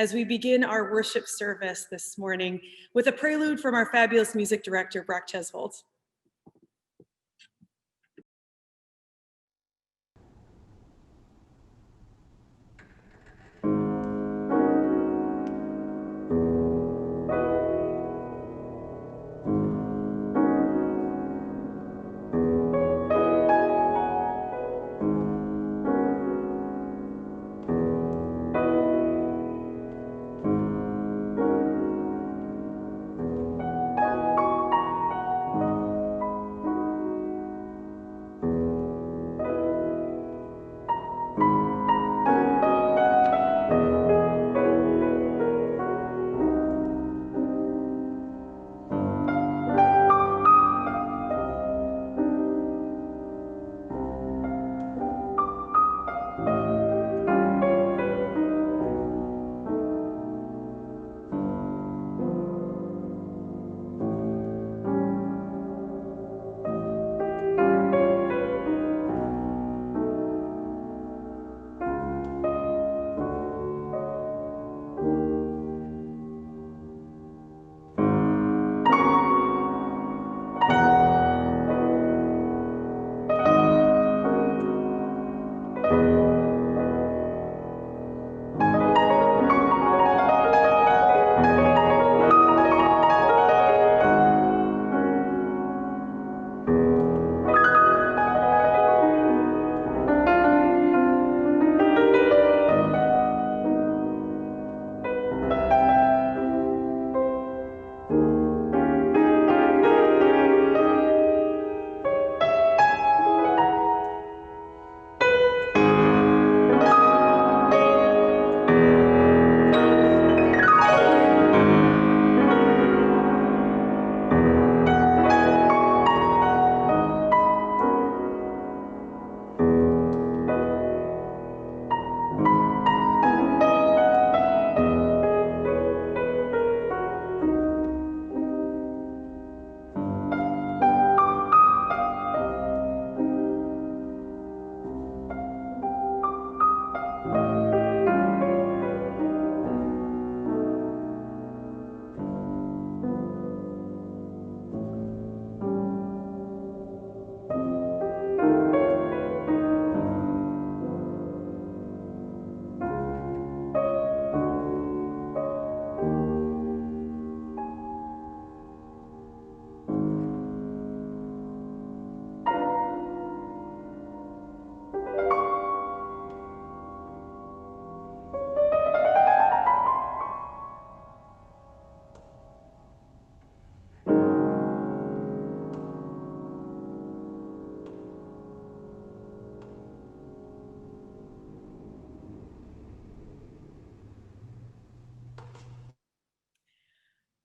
as we begin our worship service this morning with a prelude from our fabulous music director, Brock Chesvold.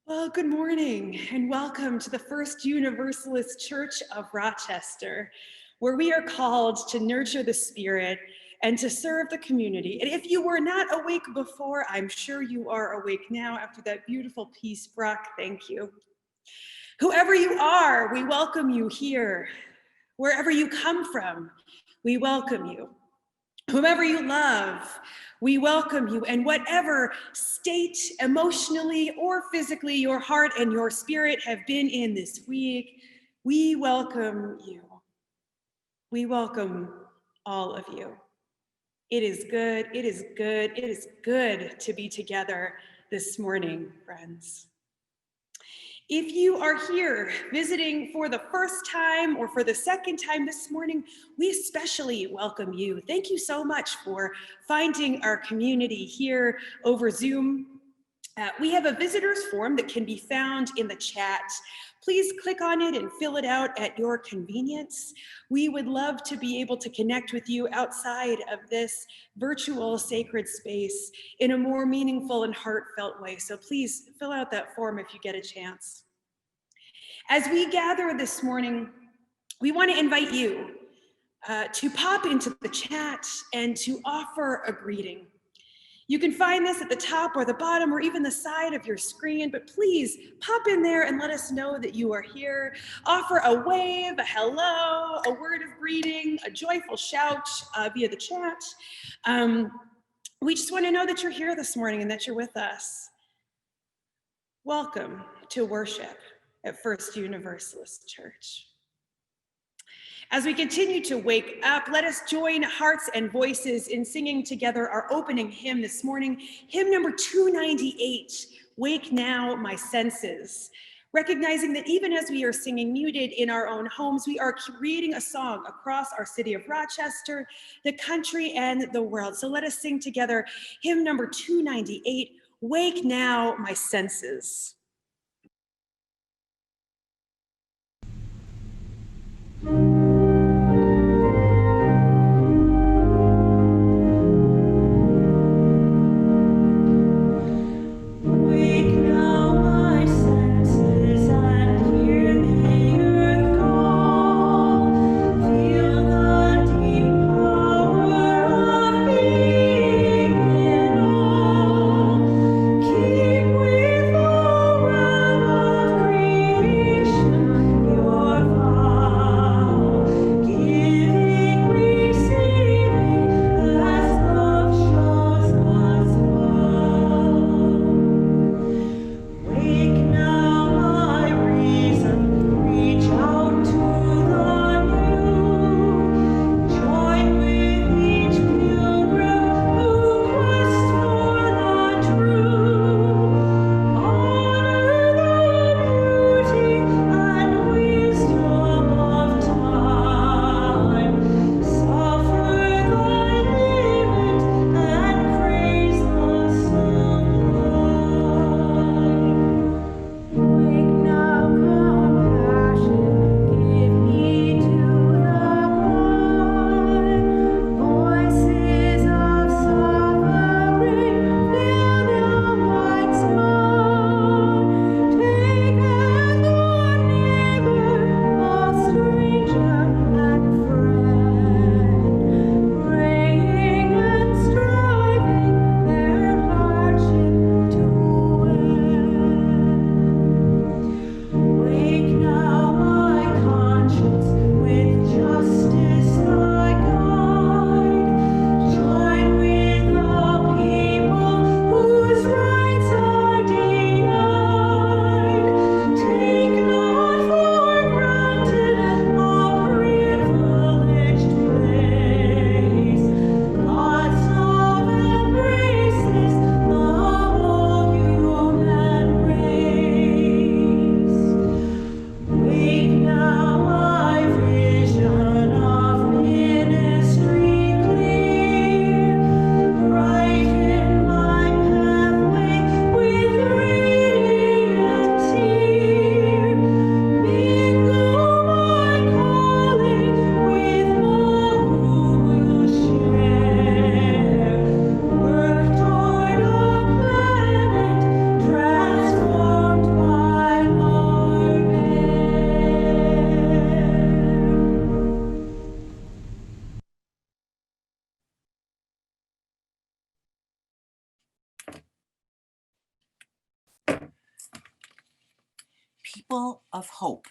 Well, good morning and welcome to the First Universalist Church of Rochester, where we are called to nurture the spirit and to serve the community. And if you were not awake before, I'm sure you are awake now after that beautiful piece, Brock. Thank you. Whoever you are, we welcome you here. Wherever you come from, we welcome you. Whomever you love, we welcome you. And whatever state, emotionally or physically, your heart and your spirit have been in this week, we welcome you. We welcome all of you. It is good, it is good, it is good to be together this morning, friends. If you are here visiting for the first time or for the second time this morning, we especially welcome you. Thank you so much for finding our community here over Zoom. We have a visitors form that can be found in the chat. Please click on it and fill it out at your convenience. We would love to be able to connect with you outside of this virtual sacred space in a more meaningful and heartfelt way. So please fill out that form if you get a chance. As we gather this morning, we want to invite you to pop into the chat and to offer a greeting. You can find this at the top or the bottom or even the side of your screen, but please pop in there and let us know that you are here. Offer a wave, a hello, a word of greeting, a joyful shout via the chat. We just want to know that you're here this morning and that you're with us. Welcome to worship at First Universalist Church. As we continue to wake up, let us join hearts and voices in singing together our opening hymn this morning, hymn number 298, Wake Now My Senses. Recognizing that even as we are singing muted in our own homes, we are creating a song across our city of Rochester, the country, and the world. So let us sing together hymn number 298, Wake Now My Senses. People of Hope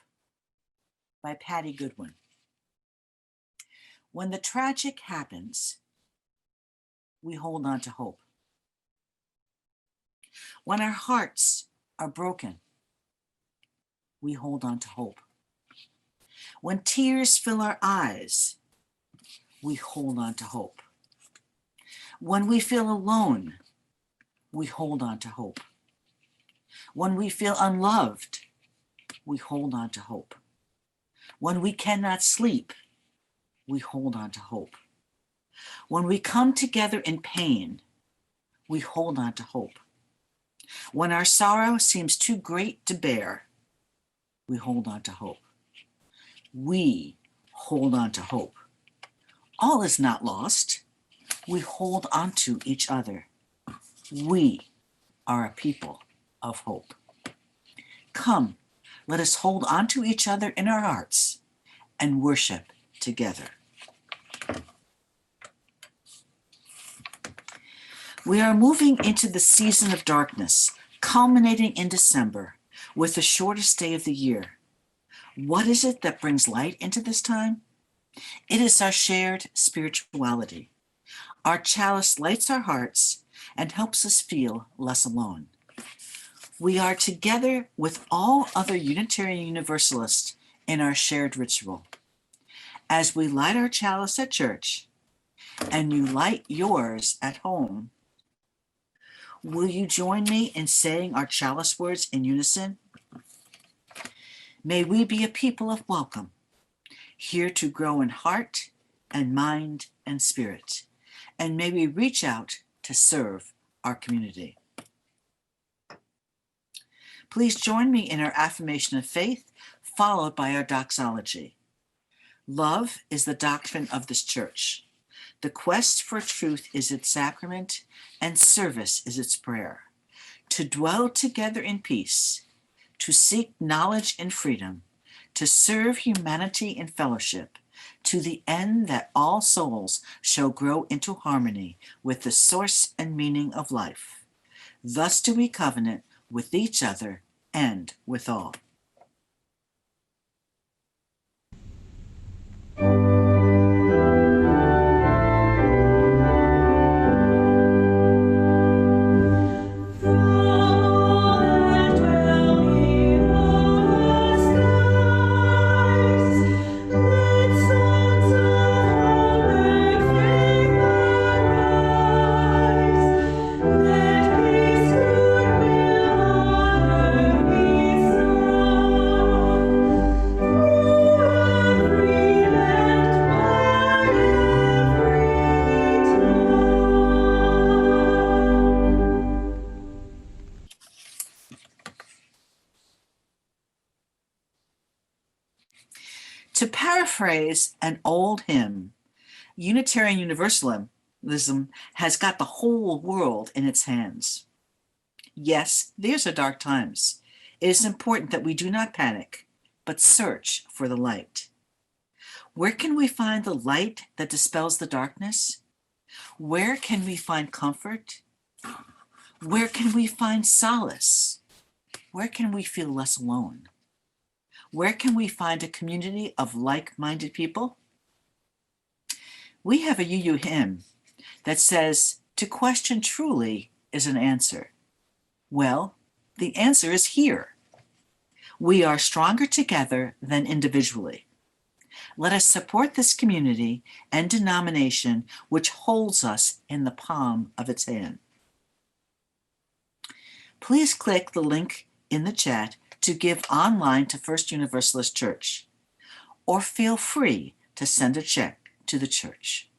by Patty Goodwin. When the tragic happens, we hold on to hope. When our hearts are broken, we hold on to hope. When tears fill our eyes, we hold on to hope. When we feel alone, we hold on to hope. When we feel unloved, we hold on to hope. When we cannot sleep, we hold on to hope. When we come together in pain, we hold on to hope. When our sorrow seems too great to bear, we hold on to hope. We hold on to hope. All is not lost. We hold on to each other. We are a people of hope. Come, let us hold on to each other in our hearts and worship together. We are moving into the season of darkness, culminating in December with the shortest day of the year. What is it that brings light into this time? It is our shared spirituality. Our chalice lights our hearts and helps us feel less alone. We are together with all other Unitarian Universalists in our shared ritual. As we light our chalice at church and you light yours at home, will you join me in saying our chalice words in unison? May we be a people of welcome, here to grow in heart and mind and spirit, and may we reach out to serve our community. Please join me in our affirmation of faith, followed by our doxology. Love is the doctrine of this church. The quest for truth is its sacrament, and service is its prayer. To dwell together in peace, to seek knowledge and freedom, to serve humanity in fellowship, to the end that all souls shall grow into harmony with the source and meaning of life. Thus do we covenant with each other and with all. To paraphrase an old hymn, Unitarian Universalism has got the whole world in its hands. Yes, these are dark times. It is important that we do not panic, but search for the light. Where can we find the light that dispels the darkness? Where can we find comfort? Where can we find solace? Where can we feel less alone? Where can we find a community of like-minded people? We have a UU hymn that says, to question truly is an answer. Well, the answer is here. We are stronger together than individually. Let us support this community and denomination which holds us in the palm of its hand. Please click the link in the chat to give online to First Universalist Church, or feel free to send a check to the church.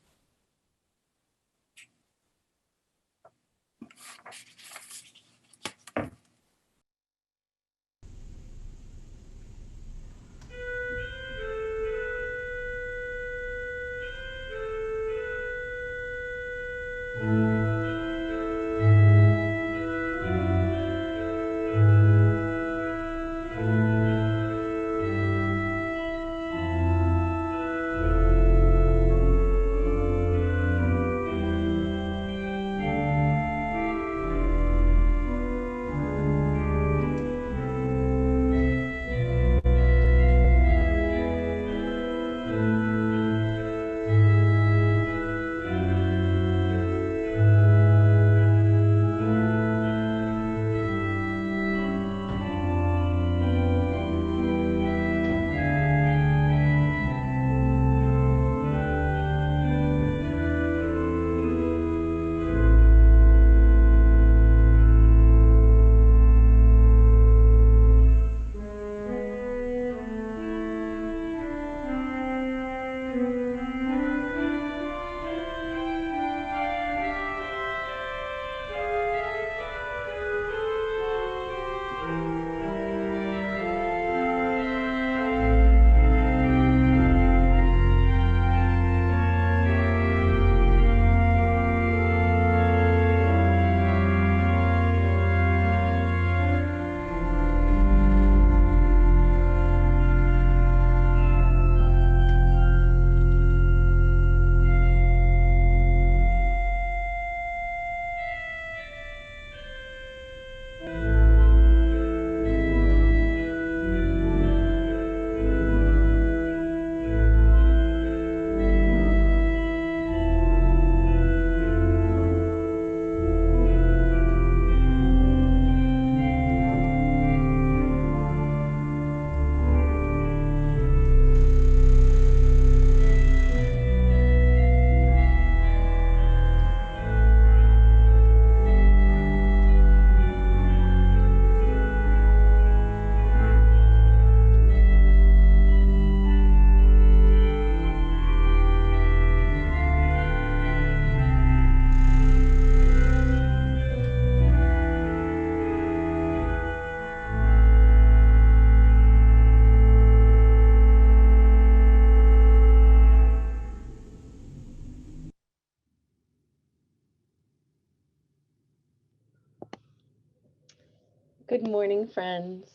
Good morning, friends.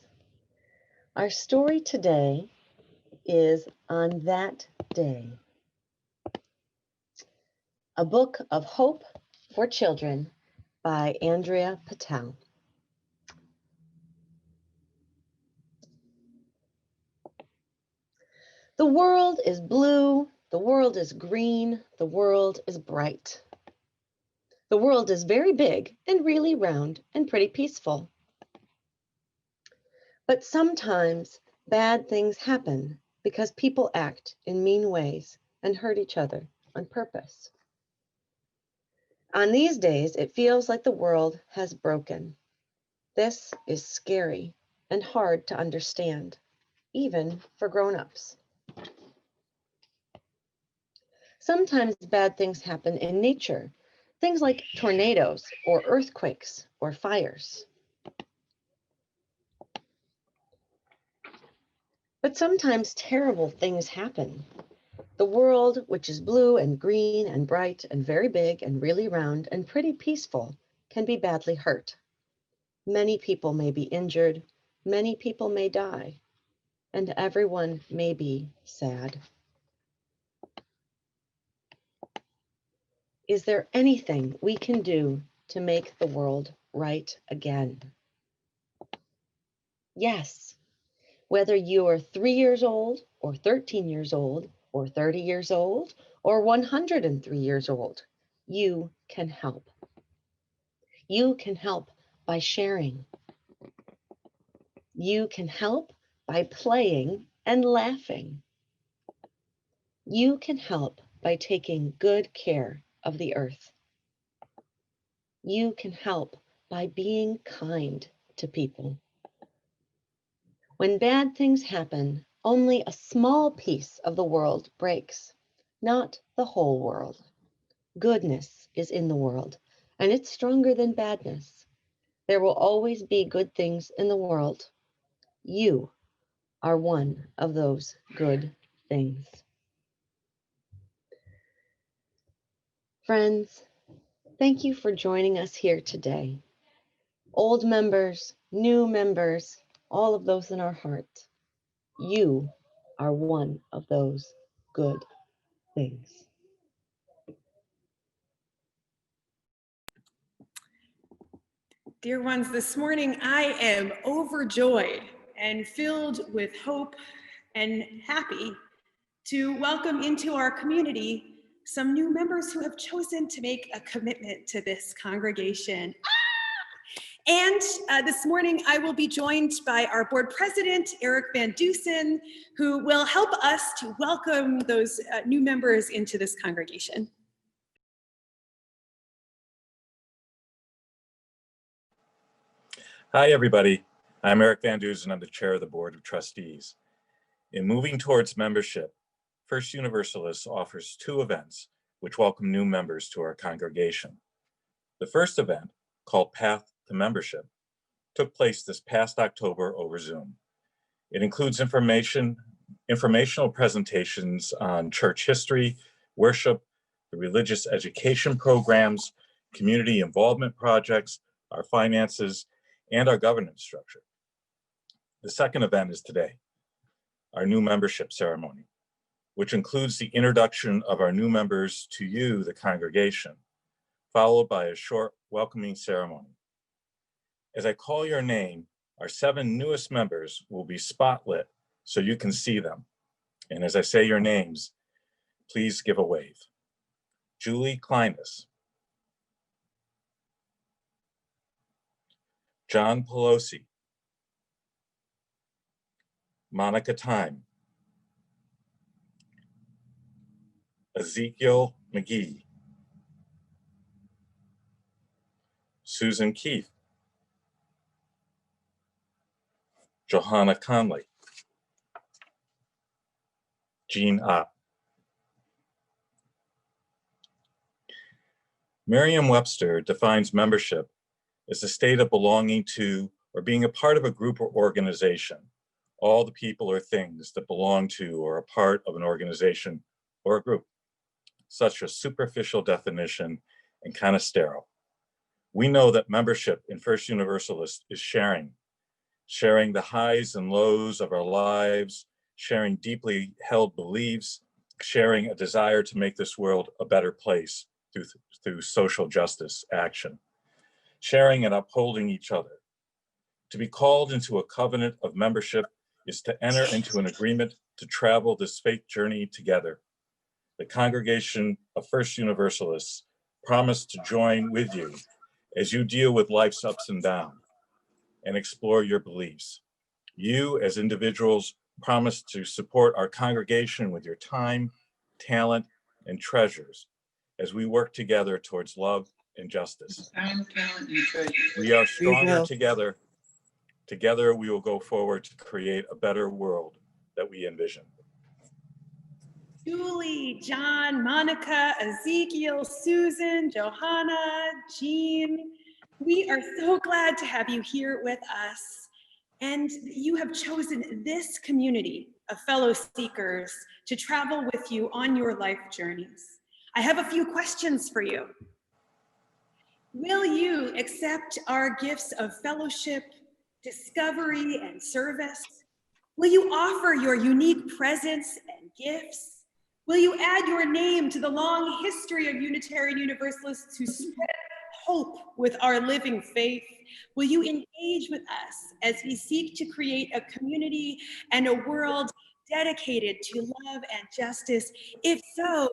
Our story today is On That Day, a book of hope for children by Andrea Patel. The world is blue, the world is green, the world is bright. The world is very big and really round and pretty peaceful. But sometimes bad things happen because people act in mean ways and hurt each other on purpose. On these days, it feels like the world has broken. This is scary and hard to understand, even for grown-ups. Sometimes bad things happen in nature, things like tornadoes or earthquakes or fires. But sometimes terrible things happen. The world, which is blue and green and bright and very big and really round and pretty peaceful, can be badly hurt. Many people may be injured, many people may die, and everyone may be sad. Is there anything we can do to make the world right again? Yes. Whether you are 3 years old, or 13 years old, or 30 years old, or 103 years old, you can help. You can help by sharing. You can help by playing and laughing. You can help by taking good care of the earth. You can help by being kind to people. When bad things happen, only a small piece of the world breaks, not the whole world. Goodness is in the world, and it's stronger than badness. There will always be good things in the world. You are one of those good things. Friends, thank you for joining us here today. Old members, new members, all of those in our hearts. You are one of those good things. Dear ones, this morning I am overjoyed and filled with hope and happy to welcome into our community some new members who have chosen to make a commitment to this congregation. And this morning I will be joined by our board president, Eric Van Dusen, who will help us to welcome those new members into this congregation. Hi, everybody. I'm Eric Van Dusen. I'm the chair of the Board of Trustees. In moving towards membership, First Universalist offers 2 events which welcome new members to our congregation. The first event, called Path to Membership, took place this past October over Zoom. It includes informational presentations on church history, worship, the religious education programs, community involvement projects, our finances, and our governance structure. The second event is today, our new membership ceremony, which includes the introduction of our new members to you, the congregation, followed by a short welcoming ceremony. As I call your name, our 7 newest members will be spotlit so you can see them. And as I say your names, please give a wave. Julie Kleinis, John Pelosi, Monica Time, Ezekiel McGee, Susan Keith, Johanna Conley, Jean Opp. Merriam-Webster defines membership as the state of belonging to or being a part of a group or organization, all the people or things that belong to or are part of an organization or a group. Such a superficial definition and kind of sterile. We know that membership in First Universalist is sharing sharing the highs and lows of our lives, sharing deeply held beliefs, sharing a desire to make this world a better place through social justice action, sharing and upholding each other. To be called into a covenant of membership is to enter into an agreement to travel this faith journey together. The Congregation of First Universalists promise to join with you as you deal with life's ups and downs and explore your beliefs. You, as individuals, promise to support our congregation with your time, talent, and treasures as we work together towards love and justice. Time, talent, and treasure. We are stronger together. Together, we will go forward to create a better world that we envision. Julie, John, Monica, Ezekiel, Susan, Johanna, Jean, we are so glad to have you here with us. And you have chosen this community of fellow seekers to travel with you on your life journeys. I have a few questions for you. Will you accept our gifts of fellowship, discovery, and service? Will you offer your unique presence and gifts? Will you add your name to the long history of Unitarian Universalists who spread hope with our living faith? Will you engage with us as we seek to create a community and a world dedicated to love and justice? If so,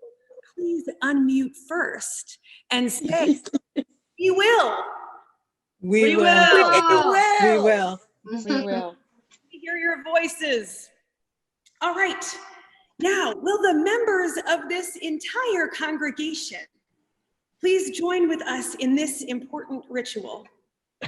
please unmute first and say, we will. We will. We will. We will. We hear your voices. All right. Now, will the members of this entire congregation please join with us in this important ritual?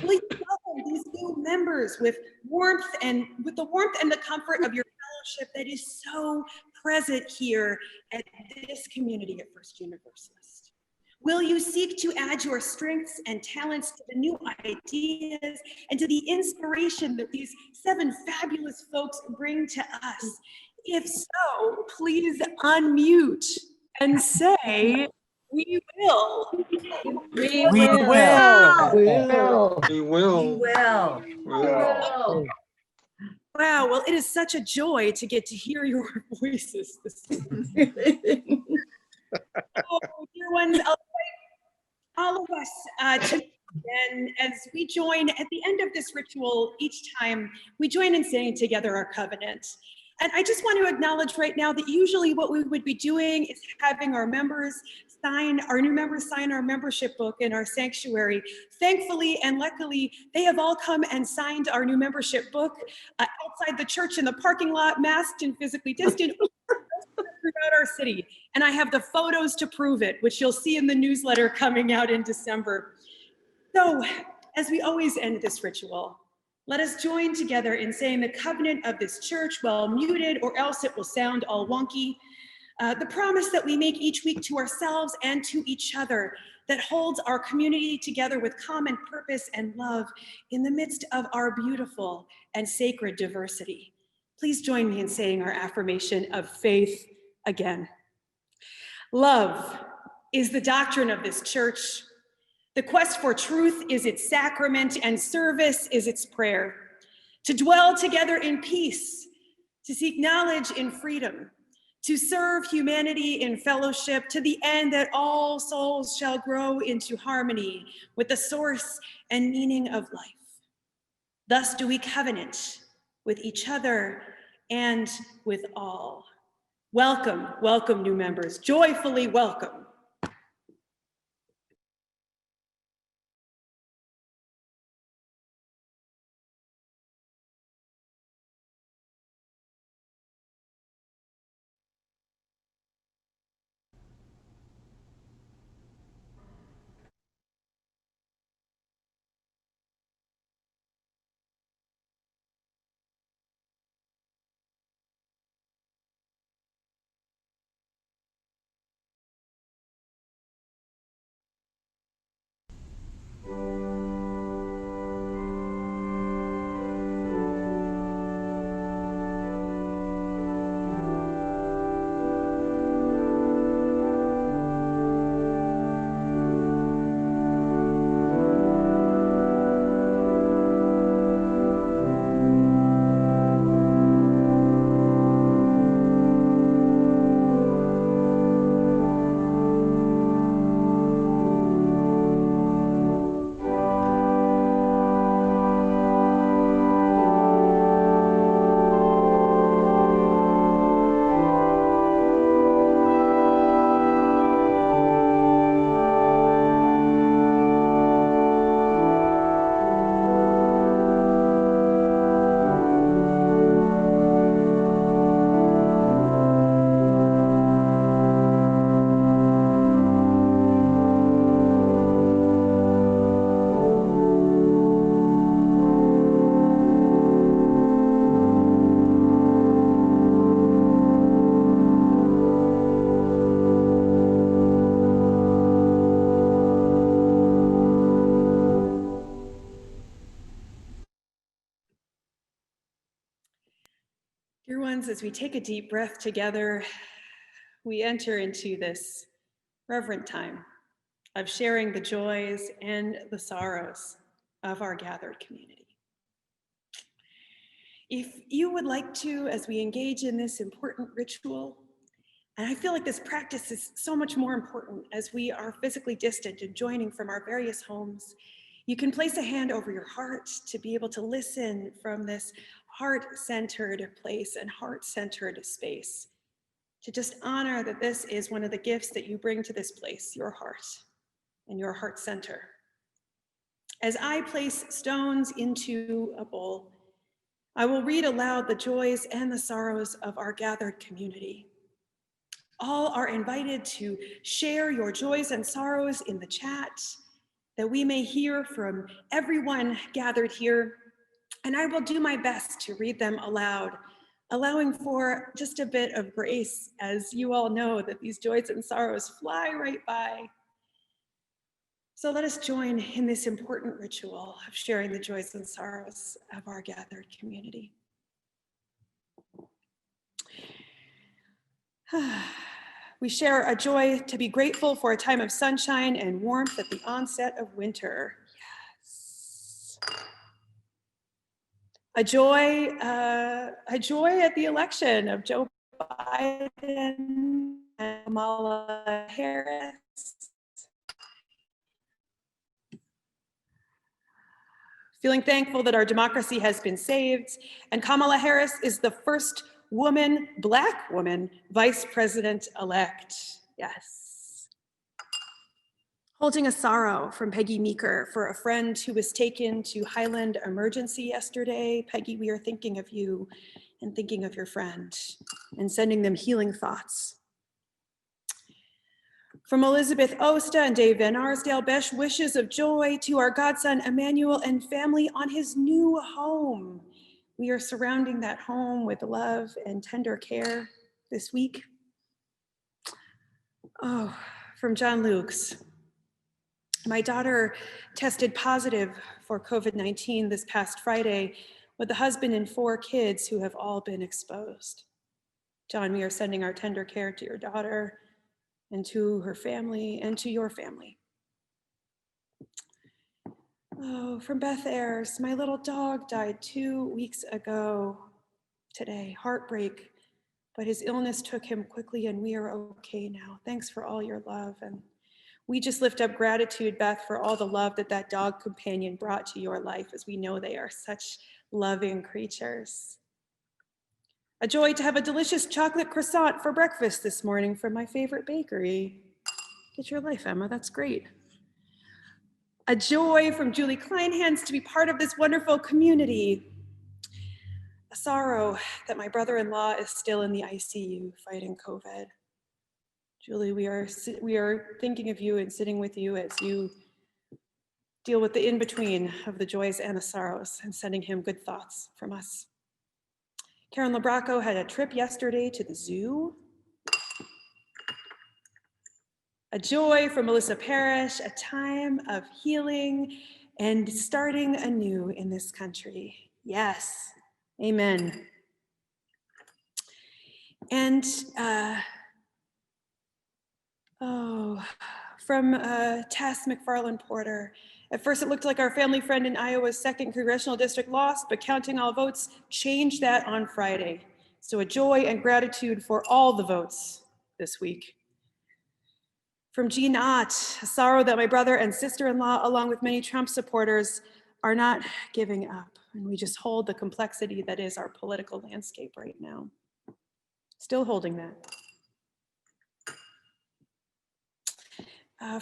Will you welcome these new members with warmth and the comfort of your fellowship that is so present here at this community at First Universalist? Will you seek to add your strengths and talents to the new ideas and to the inspiration that these 7 fabulous folks bring to us? If so, please unmute and say, we will. We We will. will. We will. will. Wow, well, it is such a joy to get to hear your voices this morning. Oh, dear ones, I'll invite all of us to again as we join at the end of this ritual. Each time we join in saying together our covenant. And I just want to acknowledge right now that usually what we would be doing is having our new members sign our membership book in our sanctuary. Thankfully and luckily, they have all come and signed our new membership book outside the church in the parking lot, masked and physically distant throughout our city. And I have the photos to prove it, which you'll see in the newsletter coming out in December. So, as we always end this ritual, let us join together in saying the covenant of this church, well muted, or else it will sound all wonky. The promise that we make each week to ourselves and to each other that holds our community together with common purpose and love in the midst of our beautiful and sacred diversity. Please join me in saying our affirmation of faith again. Love is the doctrine of this church. The quest for truth is its sacrament, and service is its prayer. To dwell together in peace, to seek knowledge in freedom, to serve humanity in fellowship, to the end that all souls shall grow into harmony with the source and meaning of life. Thus do we covenant with each other and with all. Welcome, welcome, new members. Joyfully welcome. ones, as we take a deep breath together, we enter into this reverent time of sharing the joys and the sorrows of our gathered community. If you would like to, as we engage in this important ritual, and I feel like this practice is so much more important as we are physically distant and joining from our various homes, you can place a hand over your heart to be able to listen from this heart-centered place and heart-centered space, to just honor that this is one of the gifts that you bring to this place, your heart and your heart center. As I place stones into a bowl, I will read aloud the joys and the sorrows of our gathered community. All are invited to share your joys and sorrows in the chat, that we may hear from everyone gathered here. And I will do my best to read them aloud, allowing for just a bit of grace, as you all know that these joys and sorrows fly right by. So let us join in this important ritual of sharing the joys and sorrows of our gathered community. We share a joy to be grateful for a time of sunshine and warmth at the onset of winter. Yes. A joy at the election of Joe Biden and Kamala Harris. Feeling thankful that our democracy has been saved, and Kamala Harris is the first woman, Black woman, vice president-elect. Yes. Holding a sorrow from Peggy Meeker for a friend who was taken to Highland Emergency yesterday. Peggy, we are thinking of you and thinking of your friend and sending them healing thoughts. From Elizabeth Osta and Dave Van Arsdale, best wishes of joy to our godson Emmanuel and family on his new home. We are surrounding that home with love and tender care this week. Oh, from John Lukes. My daughter tested positive for COVID-19 this past Friday with a husband and 4 kids who have all been exposed. John, we are sending our tender care to your daughter and to her family and to your family. Oh, from Beth Ayers, my little dog died 2 weeks ago today. Heartbreak, but his illness took him quickly and we are okay now. Thanks for all your love. And we just lift up gratitude, Beth, for all the love that that dog companion brought to your life, as we know they are such loving creatures. A joy to have a delicious chocolate croissant for breakfast this morning from my favorite bakery. Get your life, Emma, that's great. A joy from Julie Kleinhans to be part of this wonderful community. A sorrow that my brother-in-law is still in the ICU fighting COVID. Julie, we are thinking of you and sitting with you as you deal with the in-between of the joys and the sorrows, and sending him good thoughts from us. Karen Labraco had a trip yesterday to the zoo. A joy from Melissa Parrish, a time of healing and starting anew in this country. Yes, amen. And from Tess McFarland Porter. At first, it looked like our family friend in Iowa's 2nd Congressional District lost, but counting all votes changed that on Friday. So a joy and gratitude for all the votes this week. From Jean Ott, a sorrow that my brother and sister-in-law, along with many Trump supporters, are not giving up. And we just hold the complexity that is our political landscape right now. Still holding that.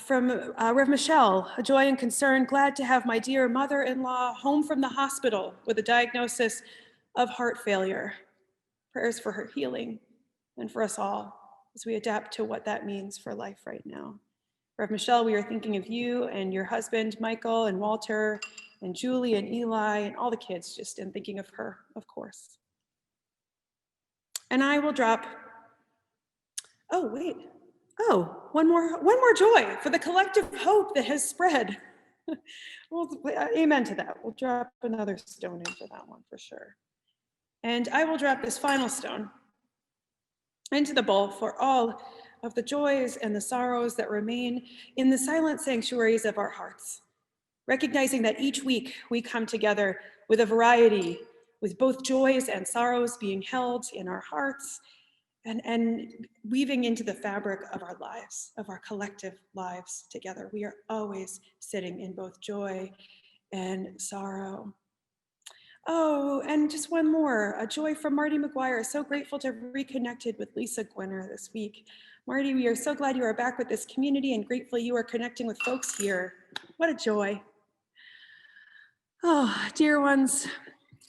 From Rev. Michelle, a joy and concern, glad to have my dear mother-in-law home from the hospital with a diagnosis of heart failure. Prayers for her healing and for us all as we adapt to what that means for life right now. Rev. Michelle, we are thinking of you and your husband, Michael, and Walter, and Julie, and Eli, and all the kids, just in thinking of her, of course. And I will drop, one more joy for the collective hope that has spread. Well, amen to that. We'll drop another stone into that one for sure. And I will drop this final stone into the bowl for all of the joys and the sorrows that remain in the silent sanctuaries of our hearts, recognizing that each week we come together with a variety, with both joys and sorrows being held in our hearts and weaving into the fabric of our lives, of our collective lives together. We are always sitting in both joy and sorrow. Oh, and just one more, a joy from Marty McGuire. So grateful to have reconnected with Lisa Gwinner this week. Marty, we are so glad you are back with this community and grateful you are connecting with folks here. What a joy. Oh, dear ones,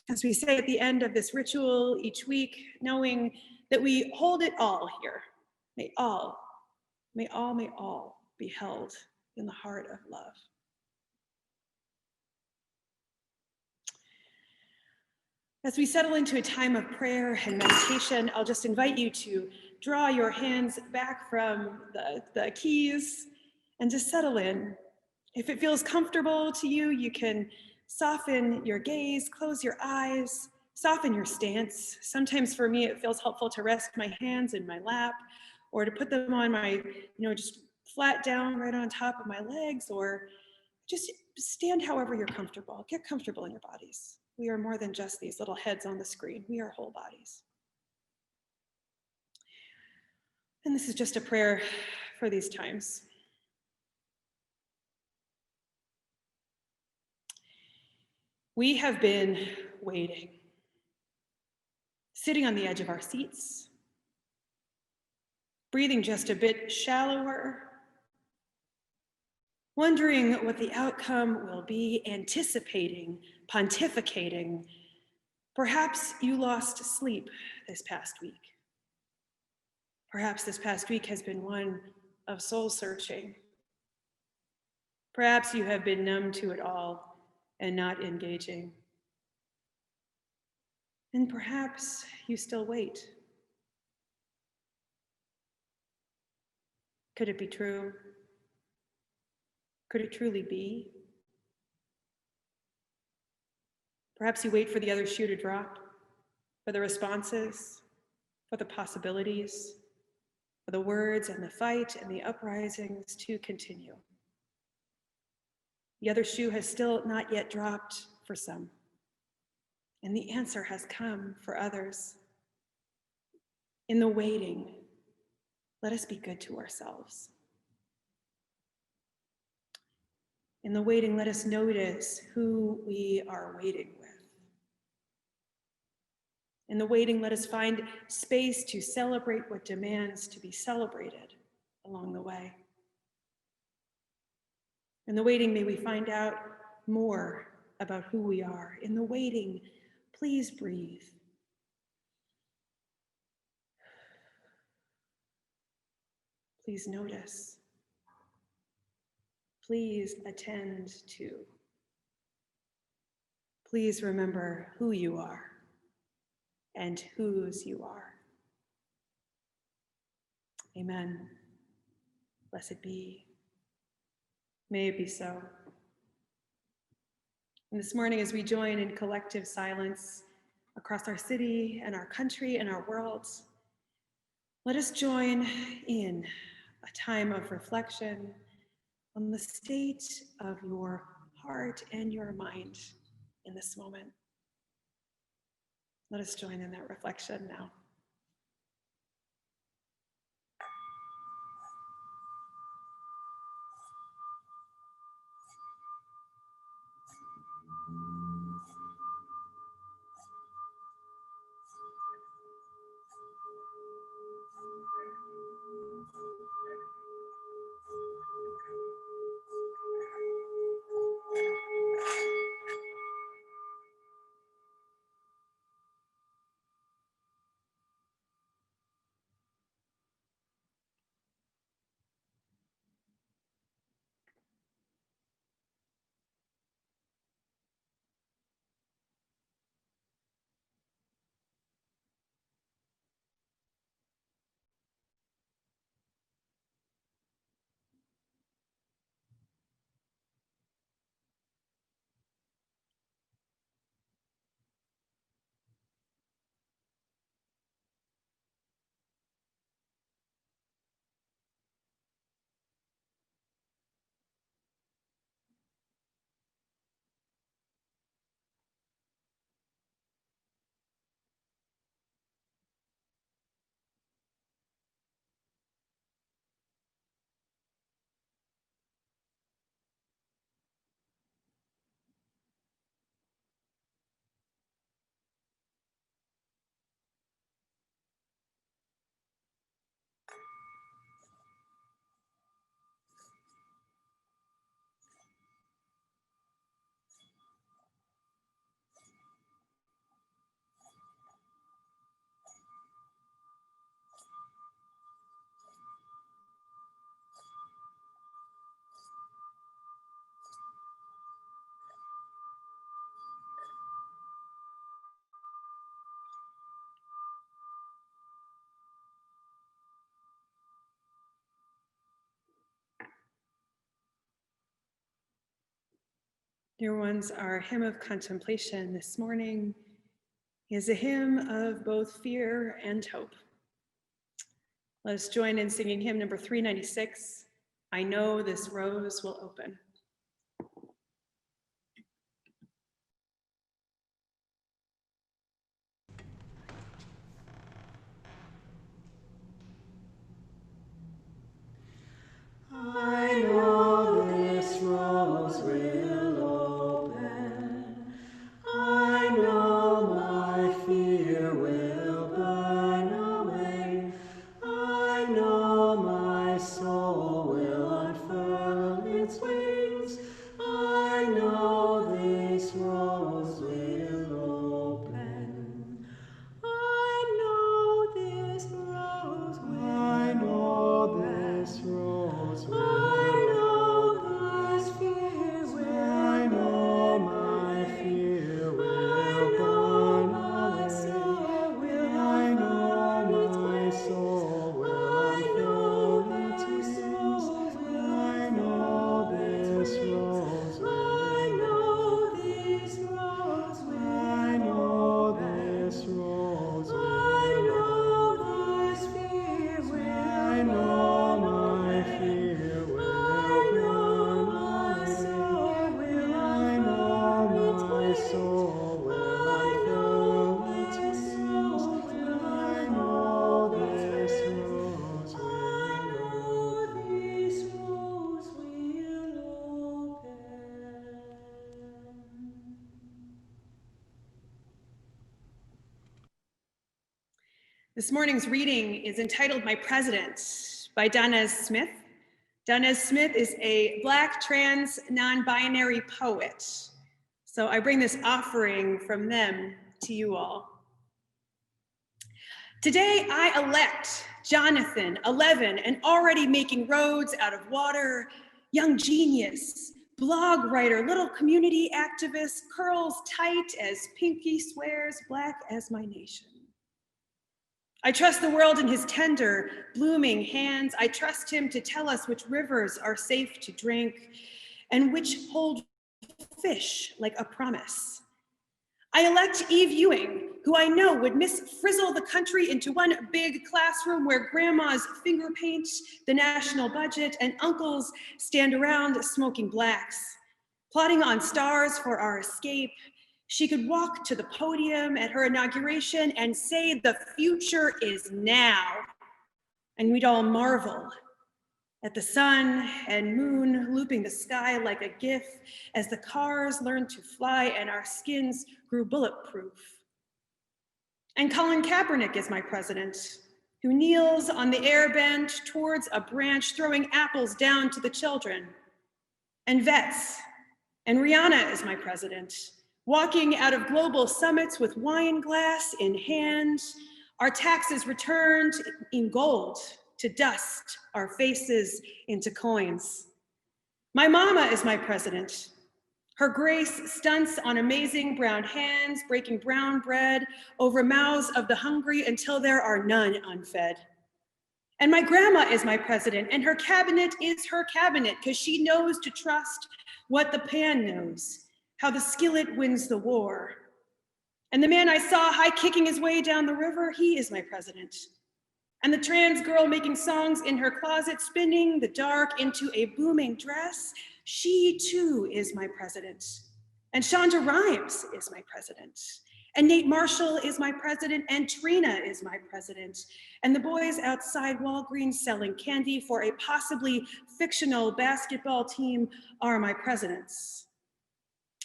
as we say at the end of this ritual each week, knowing that we hold it all here, may all be held in the heart of love. As we settle into a time of prayer and meditation, I'll just invite you to draw your hands back from the keys and just settle in. If it feels comfortable to you, you can soften your gaze, close your eyes, soften your stance. Sometimes for me, it feels helpful to rest my hands in my lap or to put them on my, just flat down right on top of my legs, or just stand however you're comfortable. Get comfortable in your bodies. We are more than just these little heads on the screen. We are whole bodies. And this is just a prayer for these times. We have been waiting, sitting on the edge of our seats, breathing just a bit shallower, wondering what the outcome will be, anticipating, pontificating. Perhaps you lost sleep this past week. Perhaps this past week has been one of soul searching. Perhaps you have been numb to it all and not engaging. And perhaps you still wait. Could it be true? Could it truly be? Perhaps you wait for the other shoe to drop, for the responses, for the possibilities, for the words and the fight and the uprisings to continue. The other shoe has still not yet dropped for some, and the answer has come for others. In the waiting, let us be good to ourselves. In the waiting, let us notice who we are waiting with. In the waiting, let us find space to celebrate what demands to be celebrated along the way. In the waiting, may we find out more about who we are. In the waiting, please breathe. Please notice. Please attend to. Please remember who you are and whose you are. Amen. Blessed be. May it be so. And this morning, as we join in collective silence across our city and our country and our world, let us join in a time of reflection on the state of your heart and your mind in this moment. Let us join in that reflection now. Dear ones, our hymn of contemplation this morning is a hymn of both fear and hope. Let us join in singing hymn number 396, I Know This Rose Will Open. I know this rose will open. I know my fear will burn away. I know my soul will unfurl its wings. I know this rose will open. I know this rose will open. I know this rose will open. I know this fear will. I know my fear will burn away. I know my soul will unfurl its wings. I know this rose will. I know this rose will. I know this rose will. I know this fear will. I know my fear will. I know my soul will. I know my soul will unfurl its wings. I know this rose will. I know this rose will open. This morning's reading is entitled My President by Donez Smith. Donez Smith is a Black trans non-binary poet. So I bring this offering from them to you all. Today I elect Jonathan, 11, and already making roads out of water, young genius, blog writer, little community activist, curls tight as Pinky swears, black as my nation. I trust the world in his tender, blooming hands. I trust him to tell us which rivers are safe to drink and which hold fish like a promise. I elect Eve Ewing, who I know would frizzle the country into one big classroom where grandmas finger paint the national budget and uncles stand around smoking blacks, plotting on stars for our escape. She could walk to the podium at her inauguration and say the future is now. And we'd all marvel at the sun and moon looping the sky like a GIF as the cars learned to fly and our skins grew bulletproof. And Colin Kaepernick is my president, who kneels on the air bench towards a branch throwing apples down to the children. And vets, and Rihanna is my president, walking out of global summits with wine glass in hand, our taxes returned in gold to dust, our faces into coins. My mama is my president. Her grace stunts on amazing brown hands, breaking brown bread over mouths of the hungry until there are none unfed. And my grandma is my president, and her cabinet is her cabinet because she knows to trust what the pan knows, how the skillet wins the war. And the man I saw high kicking his way down the river, he is my president. And the trans girl making songs in her closet, spinning the dark into a booming dress, she too is my president. And Shonda Rhimes is my president. And Nate Marshall is my president, and Trina is my president. And the boys outside Walgreens selling candy for a possibly fictional basketball team are my presidents.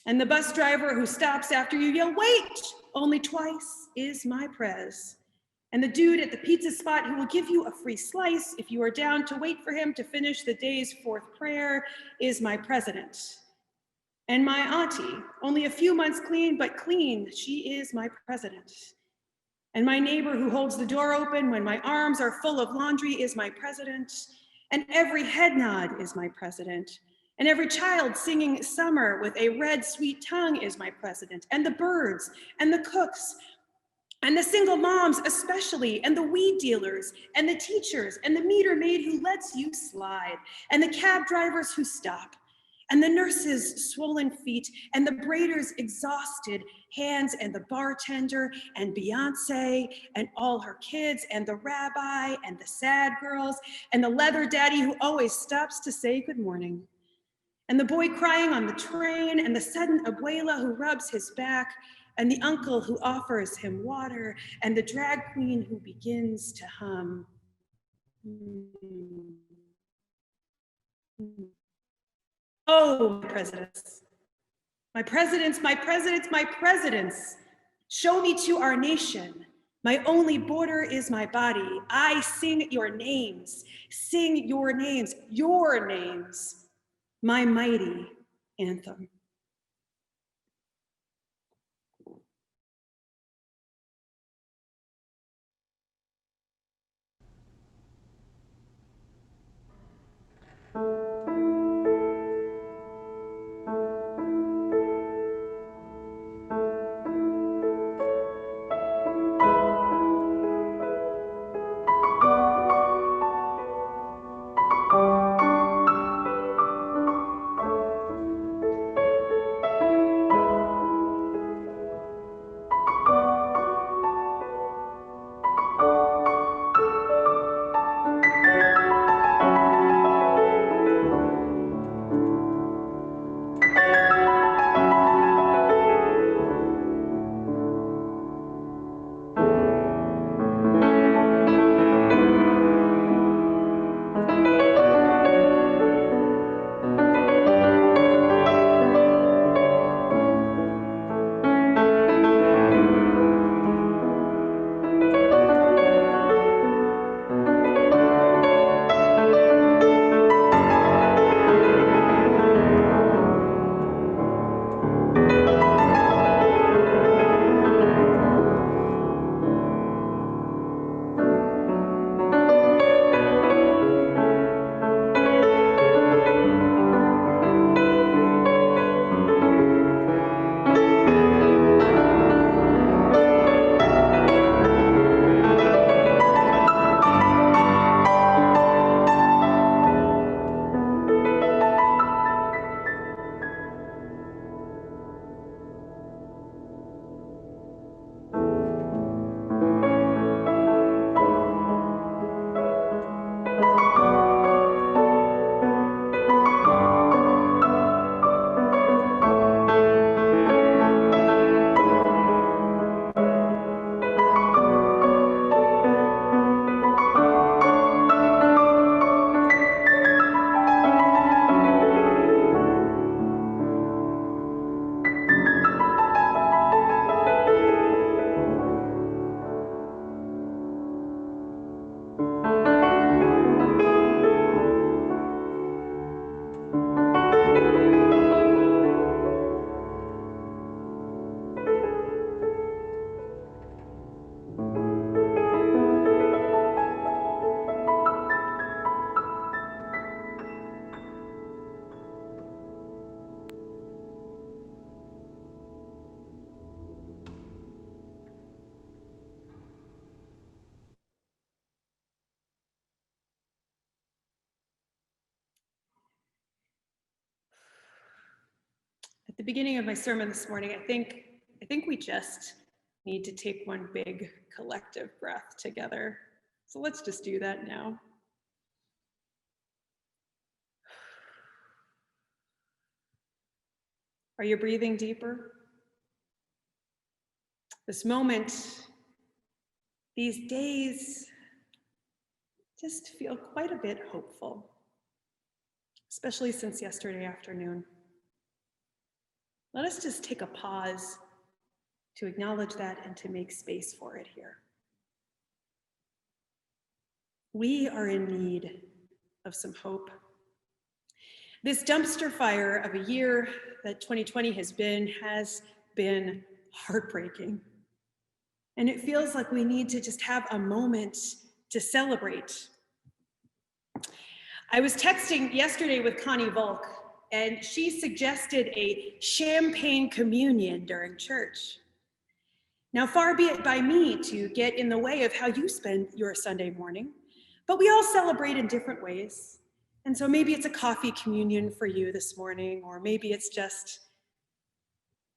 And the bus driver who stops after you yell, wait, only twice is my prez. And the dude at the pizza spot who will give you a free slice if you are down to wait for him to finish the day's fourth prayer is my president. And my auntie, only a few months clean, but clean, she is my president. And my neighbor who holds the door open when my arms are full of laundry is my president. And every head nod is my president. And every child singing summer with a red sweet tongue is my president. And the birds and the cooks and the single moms especially, and the weed dealers and the teachers and the meter maid who lets you slide and the cab drivers who stop and the nurse's swollen feet, and the braider's exhausted hands, and the bartender, and Beyonce, and all her kids, and the rabbi, and the sad girls, and the leather daddy who always stops to say good morning, and the boy crying on the train, and the sudden abuela who rubs his back, and the uncle who offers him water, and the drag queen who begins to hum. Oh, my presidents, my presidents, my presidents, my presidents, show me to our nation. My only border is my body. I sing your names, your names, my mighty anthem. At the beginning of my sermon this morning, I think we just need to take one big collective breath together. So let's just do that now. Are you breathing deeper? This moment, these days, just feel quite a bit hopeful, especially since yesterday afternoon. Let us just take a pause to acknowledge that and to make space for it here. We are in need of some hope. This dumpster fire of a year that 2020 has been heartbreaking. And it feels like we need to just have a moment to celebrate. I was texting yesterday with Connie Volk, and she suggested a champagne communion during church. Now, far be it by me to get in the way of how you spend your Sunday morning, but we all celebrate in different ways. And so maybe it's a coffee communion for you this morning, or maybe it's just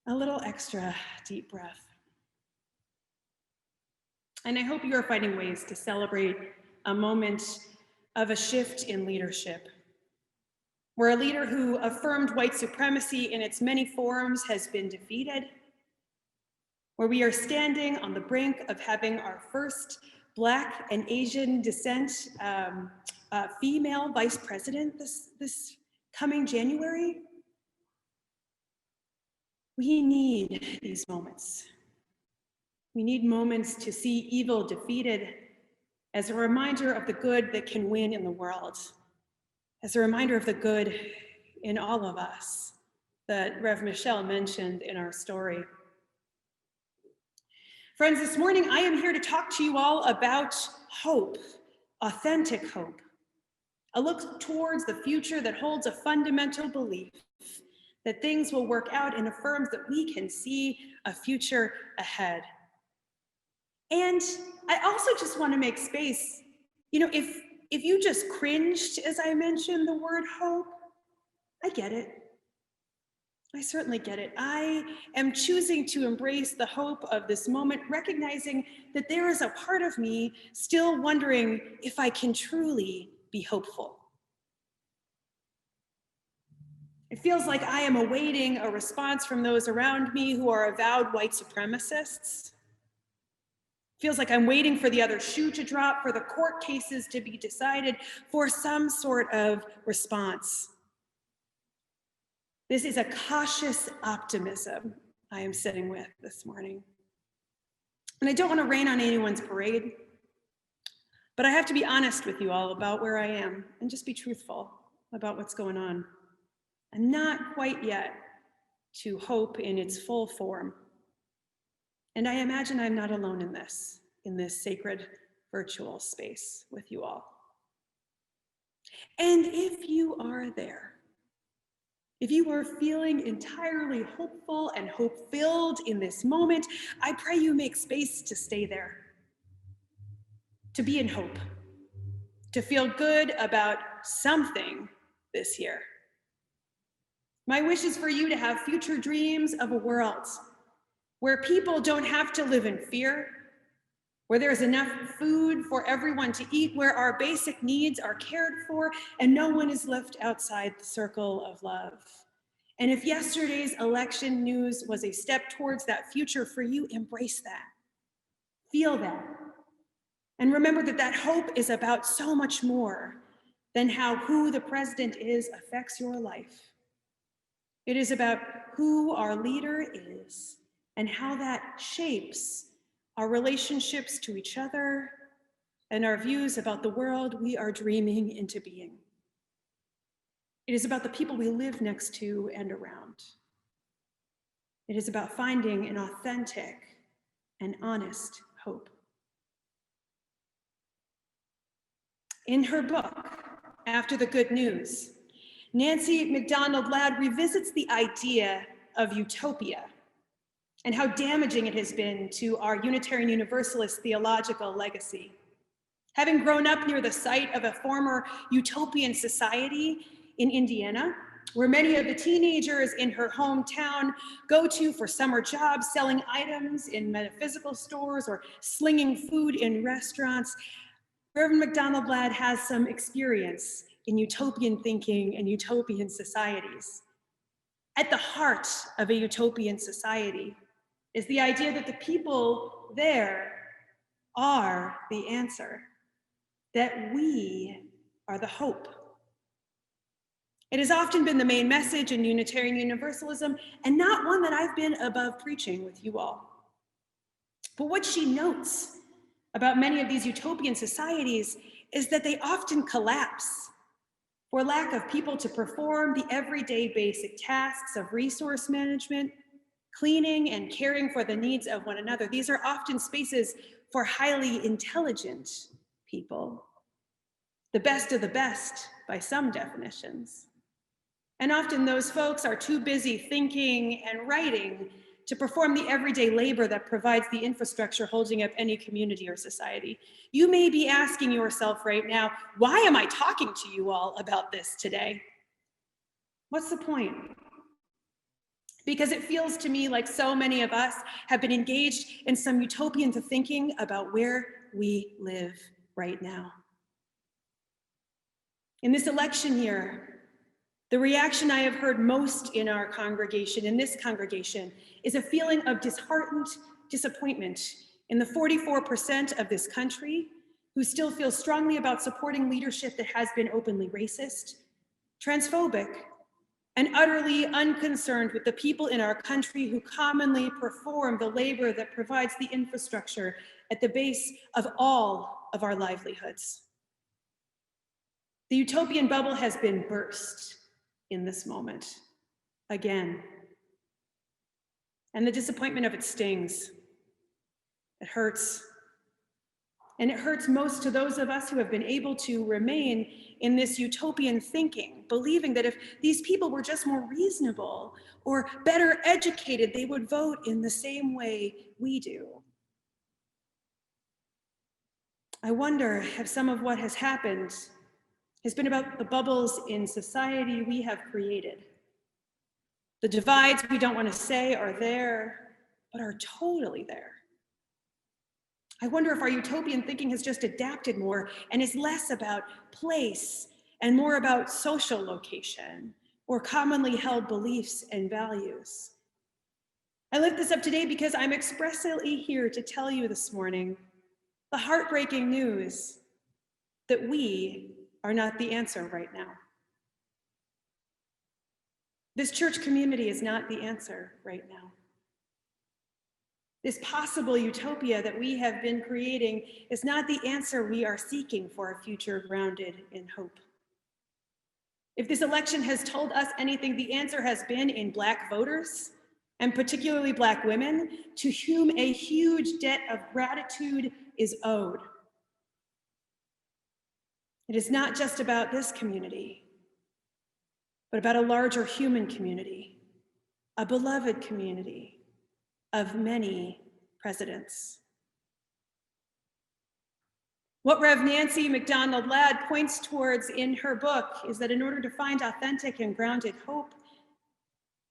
a little extra deep breath. And I hope you are finding ways to celebrate a moment of a shift in leadership, where a leader who affirmed white supremacy in its many forms has been defeated, where we are standing on the brink of having our first Black and Asian descent female vice president this coming January. We need these moments. We need moments to see evil defeated as a reminder of the good that can win in the world, as a reminder of the good in all of us that Rev. Michelle mentioned in our story. Friends, this morning I am here to talk to you all about hope, authentic hope, a look towards the future that holds a fundamental belief that things will work out and affirms that we can see a future ahead. And I also just want to make space, if you just cringed as I mentioned the word hope, I get it. I certainly get it. I am choosing to embrace the hope of this moment, recognizing that there is a part of me still wondering if I can truly be hopeful. It feels like I am awaiting a response from those around me who are avowed white supremacists. It feels like I'm waiting for the other shoe to drop, for the court cases to be decided, for some sort of response. This is a cautious optimism I am sitting with this morning. And I don't want to rain on anyone's parade, but I have to be honest with you all about where I am and just be truthful about what's going on. I'm not quite yet to hope in its full form. And I imagine I'm not alone in this sacred virtual space with you all. And if you are there, if you are feeling entirely hopeful and hope-filled in this moment, I pray you make space to stay there, to be in hope, to feel good about something this year. My wish is for you to have future dreams of a world where people don't have to live in fear, where there's enough food for everyone to eat, where our basic needs are cared for, and no one is left outside the circle of love. And if yesterday's election news was a step towards that future for you, embrace that. Feel that. And remember that hope is about so much more than how who the president is affects your life. It is about who our leader is and how that shapes our relationships to each other and our views about the world we are dreaming into being. It is about the people we live next to and around. It is about finding an authentic and honest hope. In her book, After the Good News, Nancy MacDonald Ladd revisits the idea of utopia and how damaging it has been to our Unitarian Universalist theological legacy. Having grown up near the site of a former utopian society in Indiana, where many of the teenagers in her hometown go to for summer jobs, selling items in metaphysical stores or slinging food in restaurants, Reverend MacDonald Ladd has some experience in utopian thinking and utopian societies. At the heart of a utopian society is the idea that the people there are the answer, that we are the hope. It has often been the main message in Unitarian Universalism, and not one that I've been above preaching with you all. But what she notes about many of these utopian societies is that they often collapse for lack of people to perform the everyday basic tasks of resource management, cleaning, and caring for the needs of one another. These are often spaces for highly intelligent people, the best of the best by some definitions. And often those folks are too busy thinking and writing to perform the everyday labor that provides the infrastructure holding up any community or society. You may be asking yourself right now, why am I talking to you all about this today? What's the point? Because it feels to me like so many of us have been engaged in some utopian thinking about where we live right now. In this election year, the reaction I have heard most in our congregation, in this congregation, is a feeling of disheartened disappointment in the 44% of this country who still feel strongly about supporting leadership that has been openly racist, transphobic, and utterly unconcerned with the people in our country who commonly perform the labor that provides the infrastructure at the base of all of our livelihoods. The utopian bubble has been burst in this moment, again. And the disappointment of it stings. It hurts. And it hurts most to those of us who have been able to remain in this utopian thinking, believing that if these people were just more reasonable or better educated, they would vote in the same way we do. I wonder if some of what has happened has been about the bubbles in society we have created. The divides we don't want to say are there, but are totally there. I wonder if our utopian thinking has just adapted more and is less about place and more about social location or commonly held beliefs and values. I lift this up today because I'm expressly here to tell you this morning the heartbreaking news that we are not the answer right now. This church community is not the answer right now. This possible utopia that we have been creating is not the answer we are seeking for a future grounded in hope. If this election has told us anything, the answer has been in Black voters, and particularly Black women, to whom a huge debt of gratitude is owed. It is not just about this community, but about a larger human community, a beloved community of many presidents. What Rev. Nancy MacDonald Ladd points towards in her book is that in order to find authentic and grounded hope,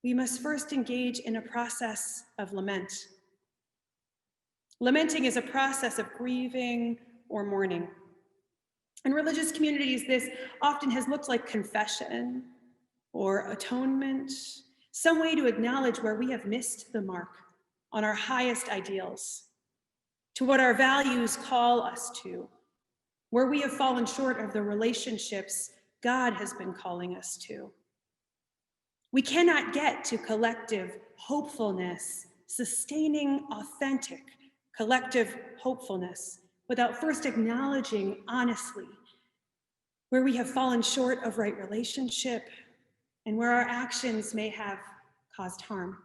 we must first engage in a process of lament. Lamenting is a process of grieving or mourning. In religious communities, this often has looked like confession or atonement, some way to acknowledge where we have missed the mark on our highest ideals, to what our values call us to, where we have fallen short of the relationships God has been calling us to. We cannot get to collective hopefulness, sustaining authentic collective hopefulness, without first acknowledging honestly where we have fallen short of right relationship and where our actions may have caused harm.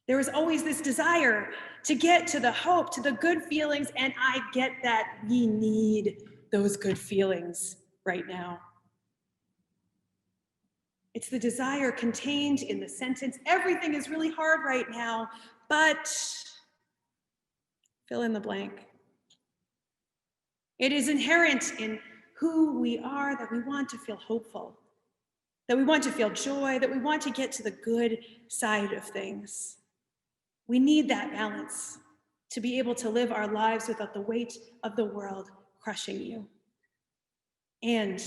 There is always this desire to get to the hope, to the good feelings, and I get that we need those good feelings right now. It's the desire contained in the sentence, everything is really hard right now, but fill in the blank. It is inherent in who we are that we want to feel hopeful, that we want to feel joy, that we want to get to the good side of things. We need that balance to be able to live our lives without the weight of the world crushing you. And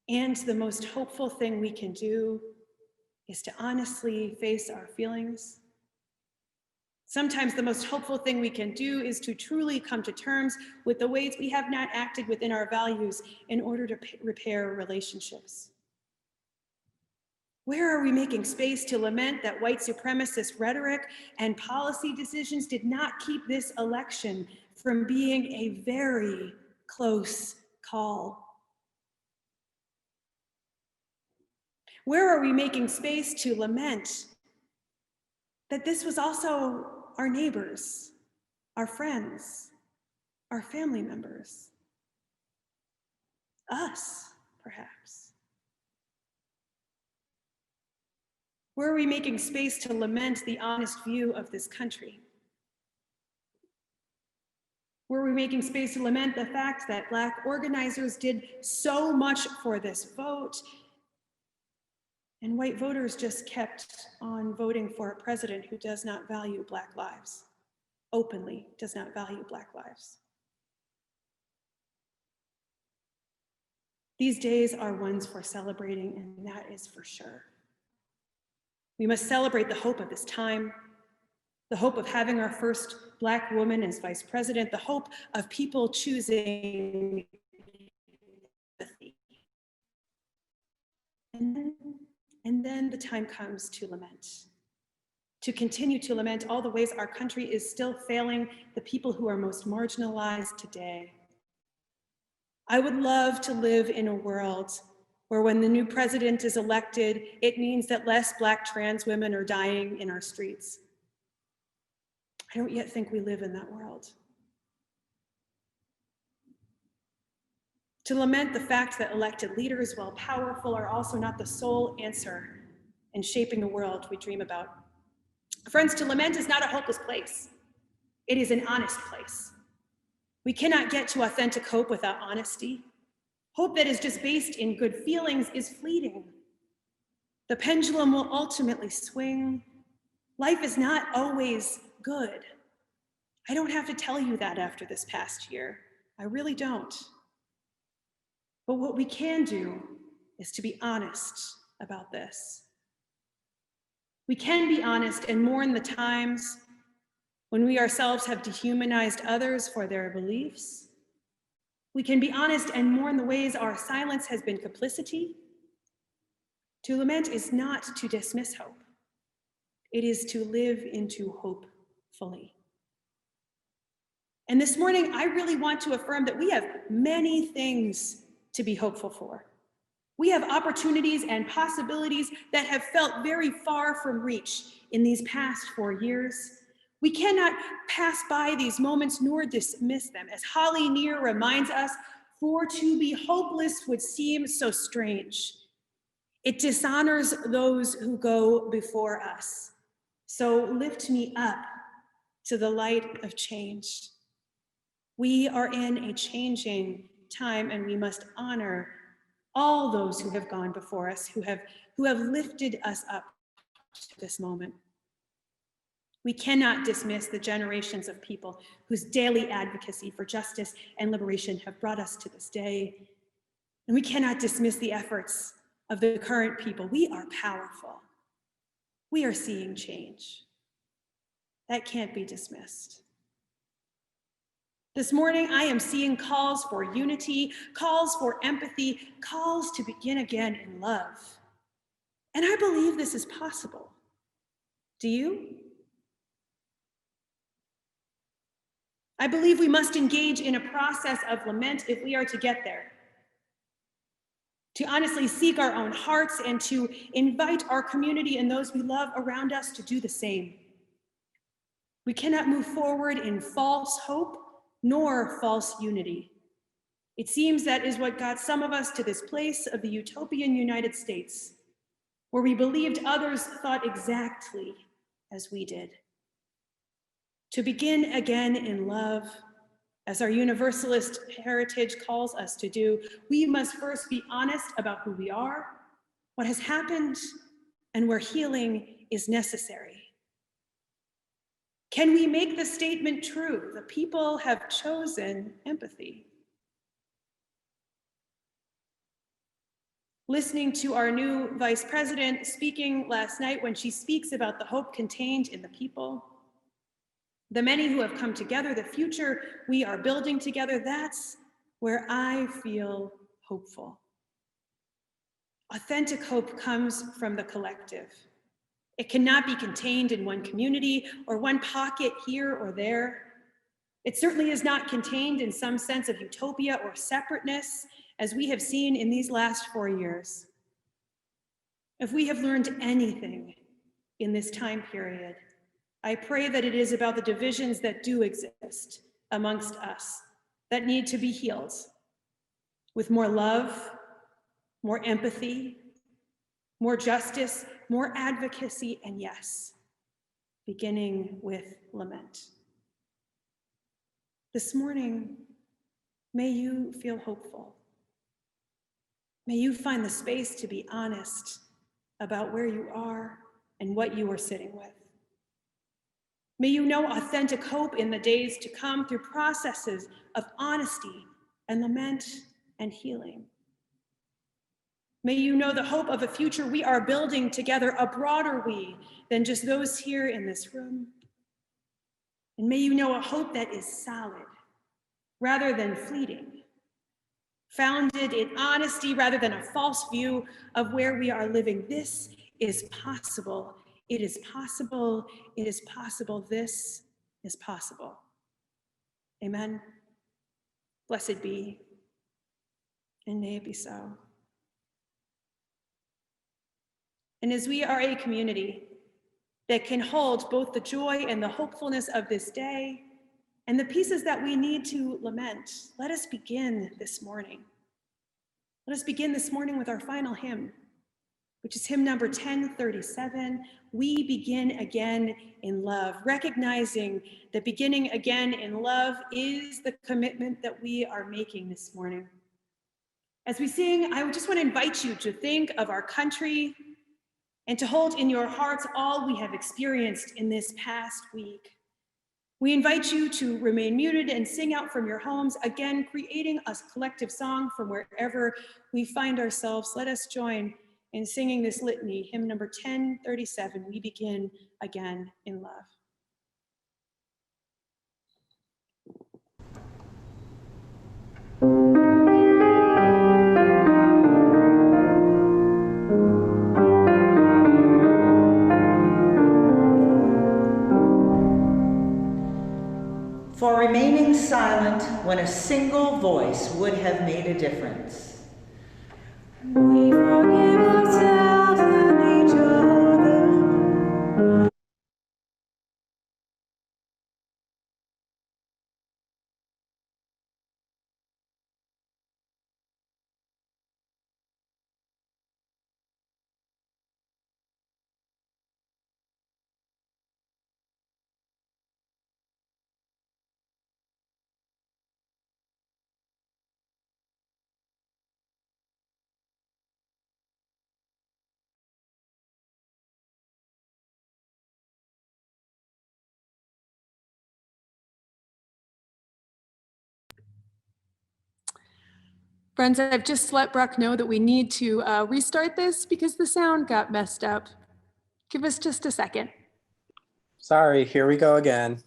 the most hopeful thing we can do is to honestly face our feelings. Sometimes the most hopeful thing we can do is to truly come to terms with the ways we have not acted within our values in order to repair relationships. Where are we making space to lament that white supremacist rhetoric and policy decisions did not keep this election from being a very close call? Where are we making space to lament that this was also our neighbors, our friends, our family members, us, perhaps? Where are we making space to lament the honest view of this country? Where are we making space to lament the fact that Black organizers did so much for this vote, and white voters just kept on voting for a president who does not value Black lives, openly does not value Black lives? These days are ones for celebrating, and that is for sure. We must celebrate the hope of this time, the hope of having our first Black woman as vice president, the hope of people choosing empathy. And then the time comes to lament, to continue to lament all the ways our country is still failing the people who are most marginalized today. I would love to live in a world where when the new president is elected, it means that less Black trans women are dying in our streets. I don't yet think we live in that world. To lament the fact that elected leaders, while powerful, are also not the sole answer in shaping the world we dream about. Friends, to lament is not a hopeless place. It is an honest place. We cannot get to authentic hope without honesty. Hope that is just based in good feelings is fleeting. The pendulum will ultimately swing. Life is not always good. I don't have to tell you that after this past year. I really don't. But what we can do is to be honest about this. We can be honest and mourn the times when we ourselves have dehumanized others for their beliefs. We can be honest and mourn the ways our silence has been complicity. To lament is not to dismiss hope. It is to live into hope fully. And this morning, I really want to affirm that we have many things to be hopeful for. We have opportunities and possibilities that have felt very far from reach in these past 4 years. We cannot pass by these moments nor dismiss them. As Holly Near reminds us, for to be hopeless would seem so strange. It dishonors those who go before us. So lift me up to the light of change. We are in a changing time, and we must honor all those who have gone before us, who have lifted us up to this moment. We cannot dismiss the generations of people whose daily advocacy for justice and liberation have brought us to this day. And we cannot dismiss the efforts of the current people. We are powerful. We are seeing change. That can't be dismissed. This morning, I am seeing calls for unity, calls for empathy, calls to begin again in love. And I believe this is possible. Do you? I believe we must engage in a process of lament if we are to get there. To honestly seek our own hearts and to invite our community and those we love around us to do the same. We cannot move forward in false hope nor false unity. It seems that is what got some of us to this place of the utopian United States, where we believed others thought exactly as we did. To begin again in love, as our Universalist heritage calls us to do, we must first be honest about who we are, what has happened, and where healing is necessary. Can we make the statement true? The people have chosen empathy. Listening to our new vice president speaking last night when she speaks about the hope contained in the people, the many who have come together, the future we are building together, that's where I feel hopeful. Authentic hope comes from the collective. It cannot be contained in one community or one pocket here or there. It certainly is not contained in some sense of utopia or separateness, as we have seen in these last 4 years. If we have learned anything in this time period, I pray that it is about the divisions that do exist amongst us that need to be healed with more love, more empathy, more justice, more advocacy, and yes, beginning with lament. This morning, may you feel hopeful. May you find the space to be honest about where you are and what you are sitting with. May you know authentic hope in the days to come through processes of honesty and lament and healing. May you know the hope of a future we are building together, a broader we than just those here in this room. And may you know a hope that is solid rather than fleeting, founded in honesty rather than a false view of where we are living. This is possible. It is possible. It is possible. This is possible. Amen. Blessed be, and may it be so. And as we are a community that can hold both the joy and the hopefulness of this day and the pieces that we need to lament, let us begin this morning. Let us begin this morning with our final hymn, which is hymn number 1037. We begin again in love, recognizing that beginning again in love is the commitment that we are making this morning. As we sing, I just want to invite you to think of our country and to hold in your hearts all we have experienced in this past week. We invite you to remain muted and sing out from your homes, again, creating a collective song from wherever we find ourselves. Let us join in singing this litany, hymn number 1037, We Begin Again in Love. For remaining silent when a single voice would have made a difference. We forgive ourselves and each other. Friends, I've just let Brooke know that we need to restart this because the sound got messed up. Give us just a second. Sorry, here we go again.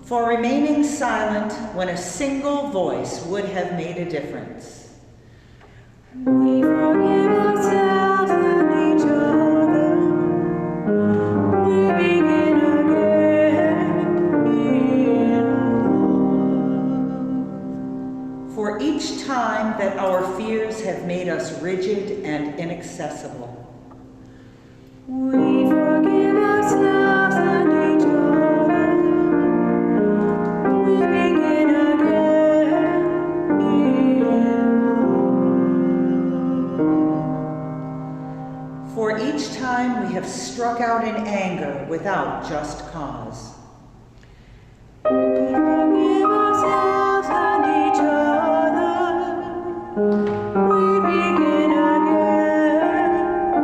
For remaining silent when a single voice would have made a difference. We forgive ourselves and each other. We begin again in love. For each time that our fears have made us rigid and inaccessible. We forgive ourselves and each other. We begin again in love. For each time we have struck out in anger without just cause. We forgive ourselves and each other. We begin again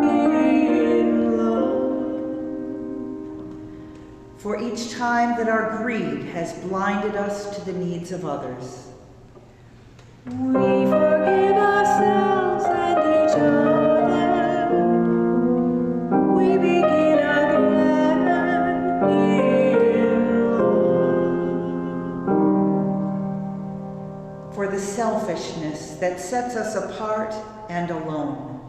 in love. For each time that our greed has blinded us to the needs of others. We forgive ourselves and each other. We begin again in love. For the selfishness that sets us apart and alone.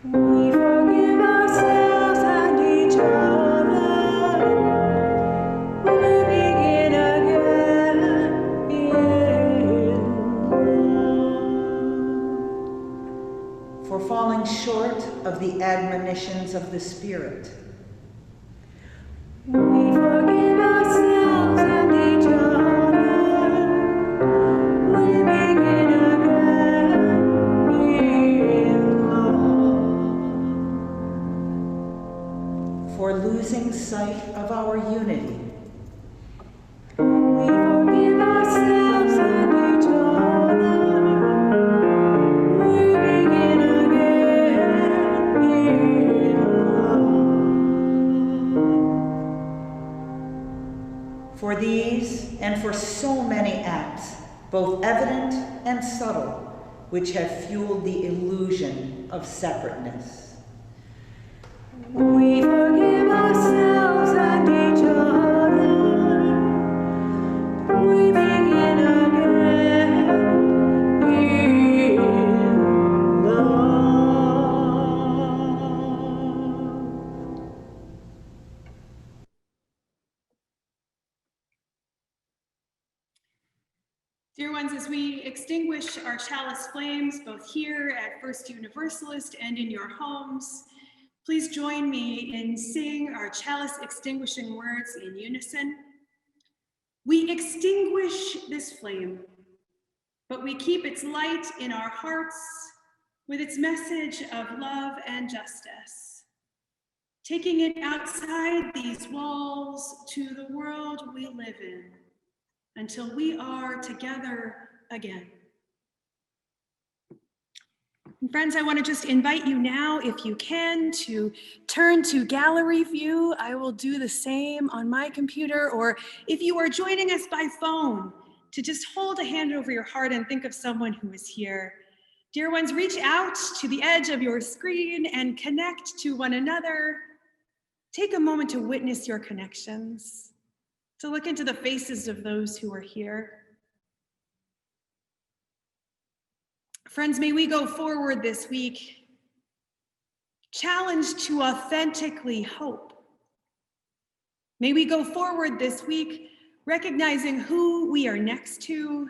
We forgive ourselves and each other. We begin again in of the admonitions of the Spirit. We forgive ourselves and each other. We begin again in love. For losing sight of our unity. We forgive ourselves and each other. We begin again in love. For these and for so many acts, both evident and subtle, which have fueled the illusion of separateness. We forgive ourselves and each other. We begin again in love. Dear ones, as we extinguish our chalice flames, both here at First Universalist and in your homes, please join me in saying our chalice extinguishing words in unison. We extinguish this flame, but we keep its light in our hearts with its message of love and justice, taking it outside these walls to the world we live in until we are together again. And friends, I want to just invite you now, if you can, to turn to gallery view. I will do the same on my computer, or if you are joining us by phone, to just hold a hand over your heart and think of someone who is here. Dear ones, reach out to the edge of your screen and connect to one another. Take a moment to witness your connections, to look into the faces of those who are here. Friends, may we go forward this week challenged to authentically hope. May we go forward this week recognizing who we are next to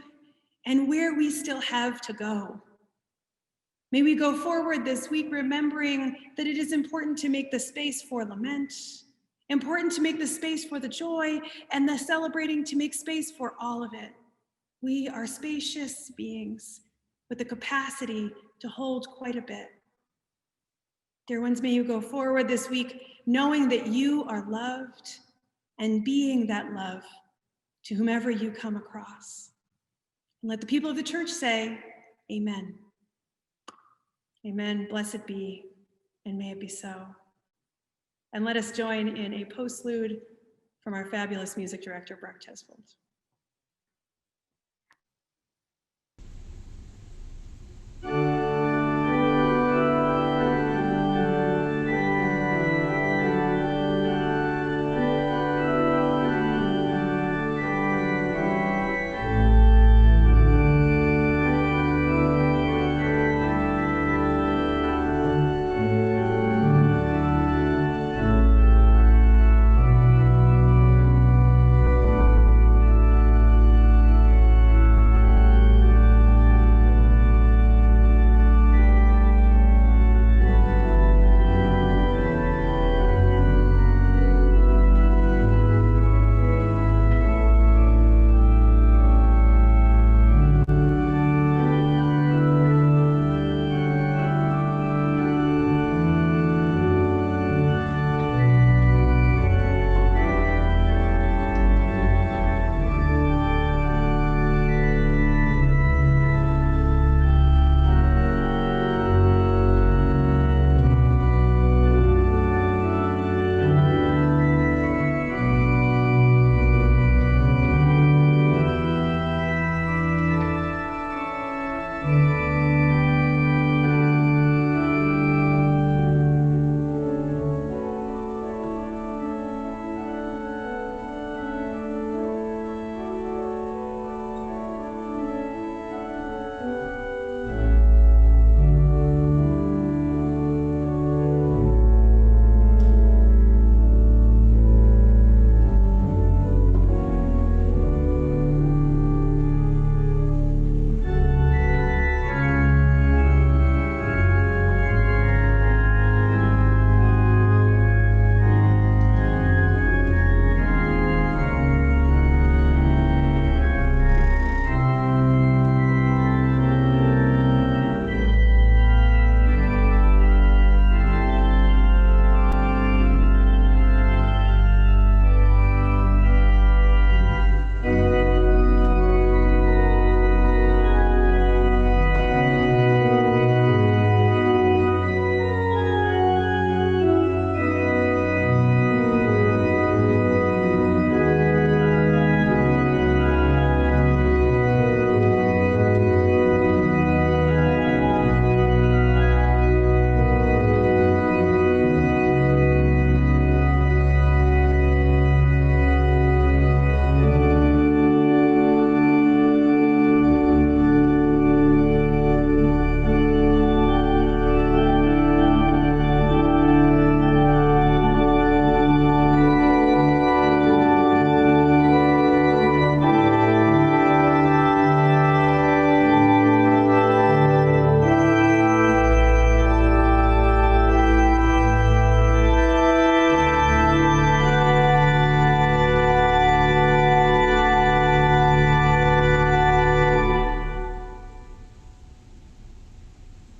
and where we still have to go. May we go forward this week remembering that it is important to make the space for lament, important to make the space for the joy, and the celebrating to make space for all of it. We are spacious beings with the capacity to hold quite a bit. Dear ones, may you go forward this week knowing that you are loved and being that love to whomever you come across. And let the people of the church say, amen. Amen, blessed be, and may it be so. And let us join in a postlude from our fabulous music director, Brock Tesfold.